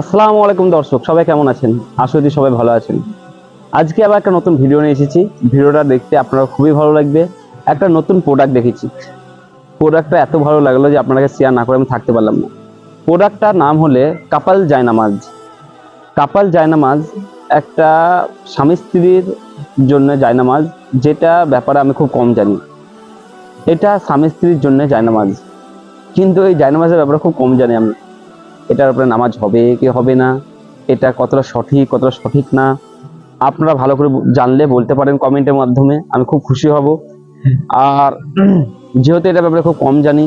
আসসালামু আলাইকুম দর্শক, সবাই কেমন আছেন? আশা করি সবাই ভালো আছেন। আজকে আবার একটা নতুন ভিডিও নিয়ে এসেছি। ভিডিওটা দেখতে আপনারা খুবই ভালো লাগবে। একটা নতুন প্রোডাক্ট দেখেছি। প্রোডাক্টটা এত ভালো লাগলো যে আপনাকে শেয়ার না করে আমি থাকতে পারলাম না। প্রোডাক্টটার নাম হলে কাপাল জায়নামাজ। কাপাল জায়নামাজ একটা স্বামী স্ত্রীর জন্য জায়নামাজ, যেটা ব্যাপারে আমি খুব কম জানি। এটা স্বামী স্ত্রীর জন্য জায়নামাজ, কিন্তু এই জায়নামাজের ব্যাপারে খুব কম জানি আমি। এটার উপরে নামাজ হবে কি হবে না, এটা কতটা সঠিক কতটা সঠিক না, আপনারা ভালো করে জানলে বলতে পারেন কমেন্টের মাধ্যমে, আমি খুব খুশি হব। আর যেহেতু এটা ব্যাপারে খুব কম জানি,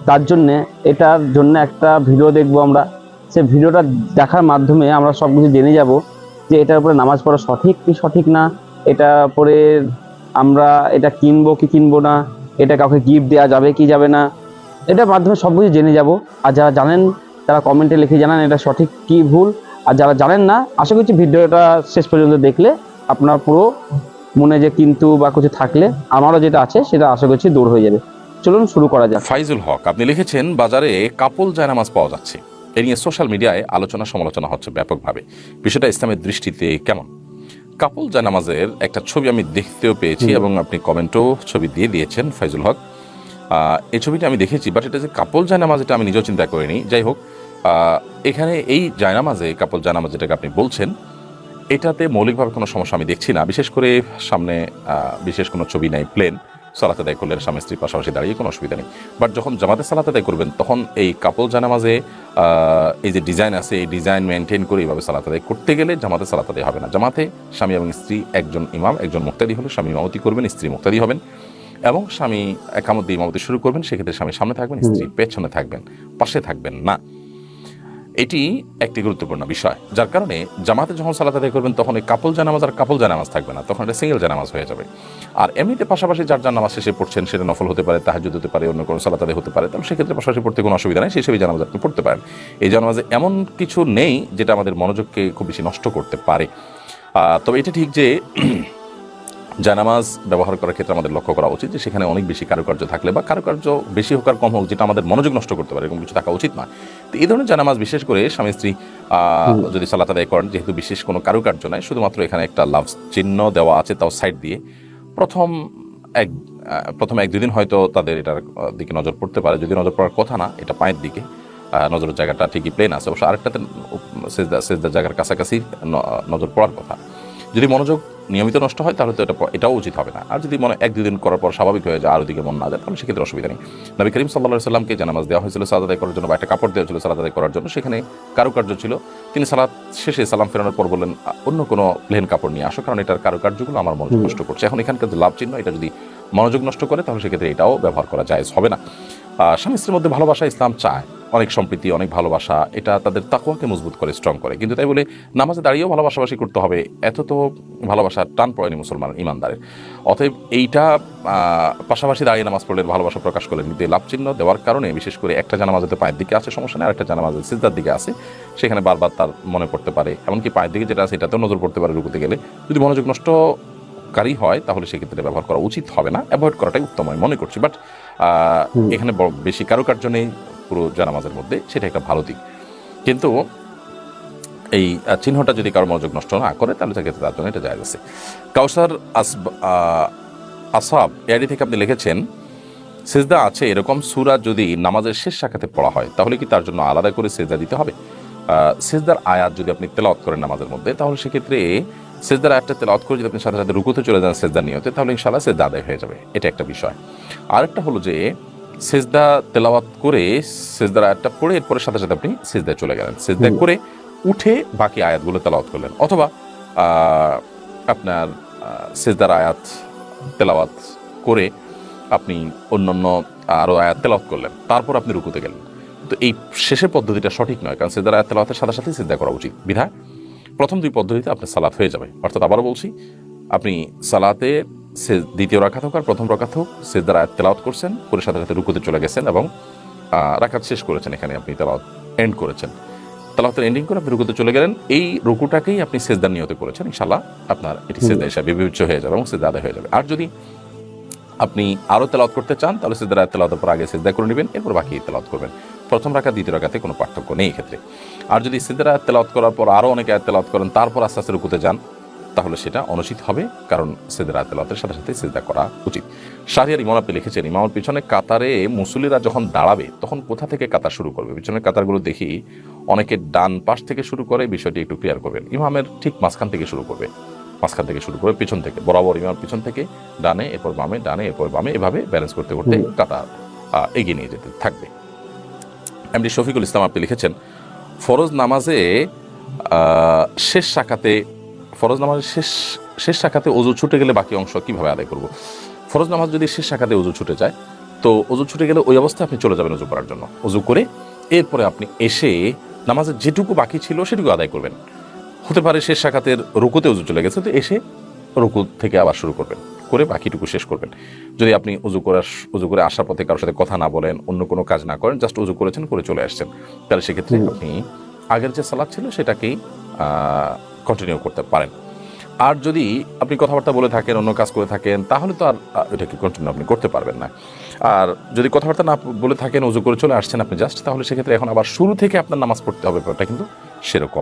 তার জন্যে এটার জন্য একটা ভিডিও দেখবো আমরা। সে ভিডিওটা দেখার মাধ্যমে আমরা সব কিছু জেনে যাব যে এটার উপরে নামাজ পড়া সঠিক কি সঠিক না, এটা পরে আমরা এটা কিনবো কি কিনবো না, এটা কাউকে গিফট দেওয়া যাবে কি যাবে না, এটার মাধ্যমে সব কিছু জেনে যাব। আর যারা জানেন তারা কমেন্টে লিখে জানান এটা সঠিক কি ভুল। আর যারা জানেন না, আশা করছি ভিডিওটা শেষ পর্যন্ত দেখলে আপনার পুরো মনে যে কিন্তু বা কিছু থাকলে আমারও যেটা আছে সেটা আশা করছি দূর হয়ে যাবে। চলুন শুরু করা যাক। ফাইজুল হক আপনি লিখেছেন, বাজারে কাপল জায়নামাজ পাওয়া যাচ্ছে, এ নিয়ে সোশ্যাল মিডিয়ায় আলোচনা সমালোচনা হচ্ছে ব্যাপকভাবে। বিষয়টা ইসলামের দৃষ্টিতে কেমন? কাপল জায়নামাজের একটা ছবি আমি দেখতেও পেয়েছি এবং আপনি কমেন্টও ছবি দিয়ে দিয়েছেন ফাইজুল হক। এই ছবিটা আমি দেখেছি, বাট এটা যে কাপল জায়নামাজ এটা আমি নিজেও চিন্তা করিনি। যাই হোক, এখানে এই জায়নামাজে কাপল জায়নামাজ যেটাকে আপনি বলছেন, এটাতে মৌলিকভাবে কোনো সমস্যা আমি দেখছি না। বিশেষ করে সামনে বিশেষ কোনো ছবি নেই, প্লেন সালাত আদায় করলে স্বামী স্ত্রীর পাশাপাশি দাঁড়িয়ে কোনো অসুবিধা নেই। বাট যখন জামাতে সালাত আদায় করবেন তখন এই কাপল জানামাজে এই যে ডিজাইন আছে, এই ডিজাইন মেনটেন করে এইভাবে সালাত আদায় করতে গেলে জামাতে সালাত আদায় হবে না। জামাতে স্বামী এবং স্ত্রী, একজন ইমাম একজন মুক্তাদি হলে স্বামী ইমামতি করবেন, স্ত্রী মুক্তাদি হবেন, এবং স্বামী একামত দিয়ে ইমামতি শুরু করবেন। সেক্ষেত্রে স্বামী সামনে থাকবেন, স্ত্রী পেছনে থাকবেন, পাশে থাকবেন না। এটি একটি গুরুত্বপূর্ণ বিষয়, যার কারণে জামাতে যখন সালাত আদায় করবেন তখন এই কাপল জানামাজ আর কাপল জানামাজ থাকবে না, তখন এটা সিঙ্গেল জানামাজ হয়ে যাবে। আর এমনিতে পাশাপাশি যার যার নামাজ শেষে পড়ছেন, সেটা নফল হতে পারে, তাহাজ্জুদ হতে পারে, অন্য কোনো সালাত আদায় হতে পারে, তাহলে সেক্ষেত্রে পাশাপাশি পড়তে কোনো অসুবিধা নেই, সেই হিসেবে জানামাজ আপনি পড়তে পারেন। এই জানামাজে এমন কিছু নেই যেটা আমাদের মনোযোগকে খুব বেশি নষ্ট করতে পারে। তবে এটা ঠিক যে জানামাজ ব্যবহার করার ক্ষেত্রে আমাদের লক্ষ্য করা উচিত যে সেখানে অনেক বেশি কারুকার্য থাকলে বা কারুকার্য বেশি হোক আর কম হোক, যেটা আমাদের মনোযোগ নষ্ট করতে পারে, এরকম কিছু থাকা উচিত নয়। তো এই ধরনের জানামাজ বিশেষ করে স্বামী স্ত্রী যদি সালাত আদায় করেন, যেহেতু বিশেষ কোনো কারুকার্য নাই, শুধুমাত্র এখানে একটা লাভ চিহ্ন দেওয়া আছে তাও সাইড দিয়ে, প্রথম এক দুদিন হয়তো তাদের এটার দিকে নজর পড়তে পারে, যদি নজর পড়ার কথা না, এটা পায়ের দিকে নজরের জায়গাটা ঠিকই প্লেন আছে, অবশ্য আরেকটাতে সেজদার জায়গার কাছাকাছি নজর পড়ার কথা। যদি মনোযোগ নিয়মিত নষ্ট হয় তাহলে তো এটাও উচিত হবে না। আর যদি মনে এক দুদিন করার পর স্বাভাবিক হয়ে যায় আর ওদিকে মন না যায়, তাহলে সেক্ষেত্রে অসুবিধা নেই। নবী করিম সাল্লাল্লাহু আলাইহি সাল্লামকে জানামাজ দেওয়া হয়েছিল সালাত আদায় করার জন্য, বা একটা কাপড় দেওয়া ছিল সালাত আদায় করার জন্য, সেখানে কারুকার্য ছিল। তিনি সালাত শেষে সালাম ফেরানোর পর বললেন, অন্য কোনো প্লেন কাপড় নিয়ে আসো, কারণ এটার কারুকার্যগুলো আমার মনোযোগ নষ্ট করছে। এখন এখানকার যে লাভ চিহ্ন, এটা যদি মনোযোগ নষ্ট করে তাহলে সেক্ষেত্রে এটাও ব্যবহার করা জায়েজ হবে না। স্বামী স্ত্রীর মধ্যে ভালোবাসা ইসলাম চায়, অনেক সম্প্রীতি, অনেক ভালোবাসা, এটা তাদের তাকওয়াকে মজবুত করে, স্ট্রং করে। কিন্তু তাই বলে নামাজে দাঁড়িয়েও ভালোবাসাবাসি করতে হবে, এত তো ভালোবাসার টান পড়েনি মুসলমান ইমানদারের। অতএব এইটা পাশাপাশি দাঁড়িয়ে নামাজ পড়লে ভালোবাসা প্রকাশ করলেন, কিন্তু লাভ চিহ্ন দেওয়ার কারণে, বিশেষ করে একটা জানামাজ হয়তো পায়ের দিকে আছে, সমস্যা নেই, আর একটা জানামাজ সিজদার দিকে আছে, সেখানে বারবার তার মনে পড়তে পারে, এমনকি পায়ের দিকে যেটা আছে এটাতেও নজর পড়তে পারে রুকুতে গেলে। যদি মনোযোগ নষ্টকারী হয় তাহলে সেক্ষেত্রে ব্যবহার করা উচিত হবে না, অ্যাভয়েড করাটাই উত্তম আমি মনে করছি। বাট এখানে বেশি কারুকার্য নেই পুরো জানামাজের মধ্যে, সেটা একটা ভালো দিক। কিন্তু এই চিহ্নটা যদি কারো মনোযোগ নষ্ট না করে তাহলে সেক্ষেত্রে তার জন্য এটা জায়েজ আছে। কাউসার আসাব এআইডি থেকে আপনি লিখেছেন, সিজদা আছে এরকম সূরা যদি নামাজের শেষ শাখাতে পড়া হয় তাহলে কি তার জন্য আলাদা করে সিজদা দিতে হবে? সিজদার আয়াত যদি আপনি তেলাওয়াত করেন নামাজের মধ্যে, তাহলে সেক্ষেত্রে সিজদার আয়াতটা তেলাওয়াত করে যদি আপনি সাথে সাথে রুকুতে চলে যান সিজদার নিয়তে, তাহলে ইনশাআল্লাহ সিজদা আদায় হয়ে যাবে। এটা একটা বিষয়। আরেকটা হলো যে সিজদা তেলাওয়াত করে সিজদার আয়াতটা পড়ে এরপরে সাথে সাথে আপনি সিজদায় চলে গেলেন, সিজদা করে উঠে বাকি আয়াতগুলো তেলাওয়াত করলেন, অথবা আপনার সিজদার আয়াত তেলাওয়াত করে আপনি অন্যান্য আরও আয়াত তেলাওয়াত করলেন, তারপর আপনি রুকুতে গেলেন। তো এই শেষের পদ্ধতিটা সঠিক নয়, কারণ সিজদার আয়াত তেলাওয়াতের সাথে সাথে সিজদা করা উচিত। বিধায় প্রথম দুই পদ্ধতিতে আপনার সালাত হয়ে যাবে। অর্থাৎ আবারও বলছি, আপনি সালাতে দ্বিতীয় রাকাত হোক আর প্রথম রাকাত হোক, সিজদার আয়াত তেলাওয়াত করছেন, করে সাথে সাথে রুকুতে চলে গেছেন এবং রাকাত শেষ করেছেন, এখানে আপনি তেলাওয়াত এন্ড করেছেন, তেলাওয়াতের এন্ডিং করে আপনি রুকুতে চলে গেলেন, এই রুকুটাকেই আপনি সিজদার নিয়তে করেছেন, ইনশাআল্লাহ আপনার এটি সিজদা হিসাবে বিবেচ্য হয়ে যাবে এবং সিজদা আদায় হয়ে যাবে। আর যদি আপনি আরও তেলাওয়াত করতে চান তাহলে সিজদার আয়াত তেলাওয়াতের পর আগে সিজদা করে নেবেন, এরপর বাকি তেলাওয়াত করবেন। প্রথম রাকাত দ্বিতীয় রাকাতে কোনো পার্থক্য নেই এক্ষেত্রে। আর যদি সিজদার আয়াত তেলাওয়াত করার পর আরও অনেক আয়াত তেলাওয়াত করেন, তারপর আস্তে আস্তে রুকুতে যান, তাহলে সেটা অনুচিত হবে, কারণ সিজদার আয়াত তেলাওয়াতের সাথে সাথে সিজদা করা উচিত। শাহরিয়ার ইমাম আপনি লিখেছেন, ইমামের পিছনে কাতারে মুসল্লিরা যখন দাঁড়াবে তখন কোথা থেকে কাতার শুরু করবে? পিছনের কাতারগুলো দেখি অনেকে ডান পাশ থেকে শুরু করে, বিষয়টি একটু ক্লিয়ার করবেন। ইমামের ঠিক মাঝখান থেকে শুরু করবে, মাঝখান থেকে শুরু করে পিছন থেকে বরাবর, ইমাম পিছন থেকে ডানে, এরপর বামে, ডানে এরপর বামে, এভাবে ব্যালেন্স করতে করতে কাতার এগিয়ে নিয়ে যেতে থাকবে। এমডি শফিকুল ইসলাম আপনি লিখেছেন, ফরজ নামাজে শেষ শাখাতে, ফরজ নামাজের শেষ শাখাতে ওযু ছুটে গেলে বাকি অংশ কিভাবে আদায় করব? ফরজ নামাজ যদি শেষ শাখাতে ওযু ছুটে যায়, তো ওযু ছুটে গেলে ওই অবস্থায় আপনি চলে যাবেন ওযু করার জন্য। ওযু করে এরপরে আপনি এসে নামাজের যেটুকু বাকি ছিল সেটুকু আদায় করবেন। হতে পারে শেষ শাখাতের রুকুতে ওযু চলে গেছে, তো এসে রুকু থেকে আবার শুরু করবেন, করে বাকিটুকু শেষ করবেন। যদি আপনি ওযু করে আসার পথে কারোর সাথে কথা না বলেন, অন্য কোনো কাজ না করেন, জাস্ট ওযু করেছেন, করে চলে আসছেন, তাহলে সেক্ষেত্রে আপনি আগের যে সালাত ছিল সেটাকেই কন্টিনিউ করতে পারেন। আর যদি আপনি কথাবার্তা বলে থাকেন, অন্য কাজ করে থাকেন, তাহলে তো আর এটাকে কন্টিনিউ আপনি করতে পারবেন না। আর যদি কথাবার্তা না বলে থাকেন, ওযু করে চলে আসছেন আপনি জাস্ট, তাহলে সেক্ষেত্রে এখন আবার শুরু থেকে আপনার নামাজ পড়তে হবে, ব্যাপারটা কিন্তু সেরকম